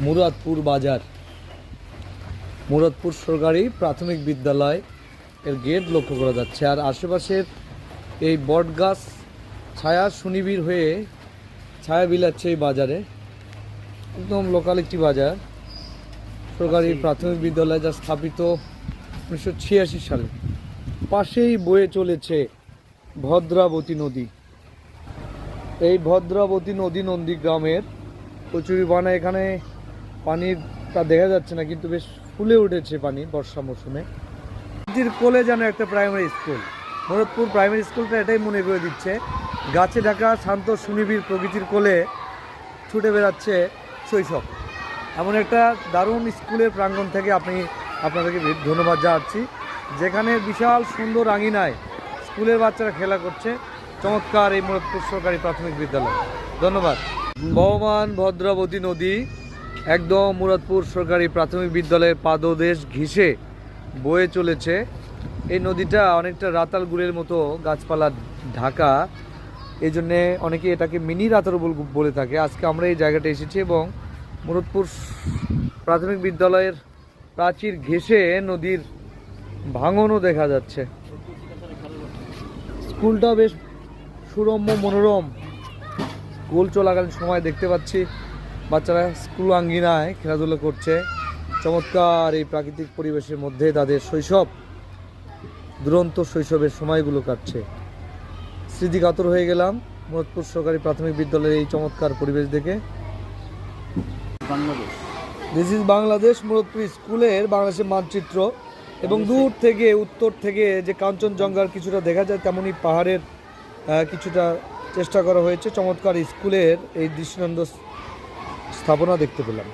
মুরাদপুর বাজার, মুরাদপুর সরকারি প্রাথমিক বিদ্যালয় এর গেট লক্ষ্য করা যাচ্ছে। আর আশেপাশের এই বটগাছ ছায়া সুনিবিড় হয়ে ছায়া বিলাচ্ছে এই বাজারে। একদম লোকাল একটি বাজার, সরকারি প্রাথমিক বিদ্যালয়, যা স্থাপিত 1986 সালে। পাশেই বয়ে চলেছে ভদ্রাবতী নদী। এই ভদ্রাবতী নদী নন্দীগ্রামের কচুরিপানা। এখানে পানিটা দেখা যাচ্ছে না, কিন্তু বেশ ফুলে উঠেছে পানি বর্ষা মৌসুমে। নদীর কোলে যেন একটা প্রাইমারি স্কুল, মুরাদপুর প্রাইমারি স্কুলটা এটাই মনে করে দিচ্ছে। গাছে ঢাকা শান্ত সুনিবিড় প্রকৃতির কোলে ছুটে বেড়াচ্ছে শৈশব। এমন একটা দারুণ স্কুলের প্রাঙ্গণ থেকে আপনাদেরকে ধন্যবাদ জানাচ্ছি, যেখানে বিশাল সুন্দর আঙিনায় স্কুলের বাচ্চারা খেলা করছে। চমৎকার এই মুরাদপুর সরকারি প্রাথমিক বিদ্যালয়। ধন্যবাদ। বহমান ভদ্রাবতী নদী একদম মুরাদপুর সরকারি প্রাথমিক বিদ্যালয়ের পাদদেশ ঘিসে বয়ে চলেছে। এই নদীটা অনেকটা রাতাল গুড়ের মতো গাছপালা ঢাকা, এই জন্যে অনেকে এটাকে মিনি রাতাল বলে থাকে। আজকে আমরা এই জায়গাটা এসেছি এবং মুরাদপুর প্রাথমিক বিদ্যালয়ের প্রাচীর ঘেঁষে নদীর ভাঙনও দেখা যাচ্ছে। স্কুলটা বেশ সুরম্য মনোরম। স্কুল চলাকালীন সময় দেখতে পাচ্ছি বাচ্চারা স্কুল আঙ্গিনায় খেলাধুলা করছে। চমৎকার এই প্রাকৃতিক পরিবেশের মধ্যে তাদের শৈশব, দুরন্ত শৈশবের সময়গুলো কাটছে। স্মৃতিকাতর হয়ে গেলাম মুরাদপুর সরকারি প্রাথমিক বিদ্যালয়ের এই চমৎকার পরিবেশ দেখে। This is Bangladesh. মুরাদপুর স্কুলের বাংলাদেশের মানচিত্র, এবং দূর থেকে উত্তর থেকে যে কাঞ্চনজঙ্ঘার কিছুটা দেখা যায়, তেমনই পাহাড়ের কিছুটা চেষ্টা করা হয়েছে। চমৎকার স্কুলের এই দৃষ্টান্ত স্থাপনা দেখতে পেলাম।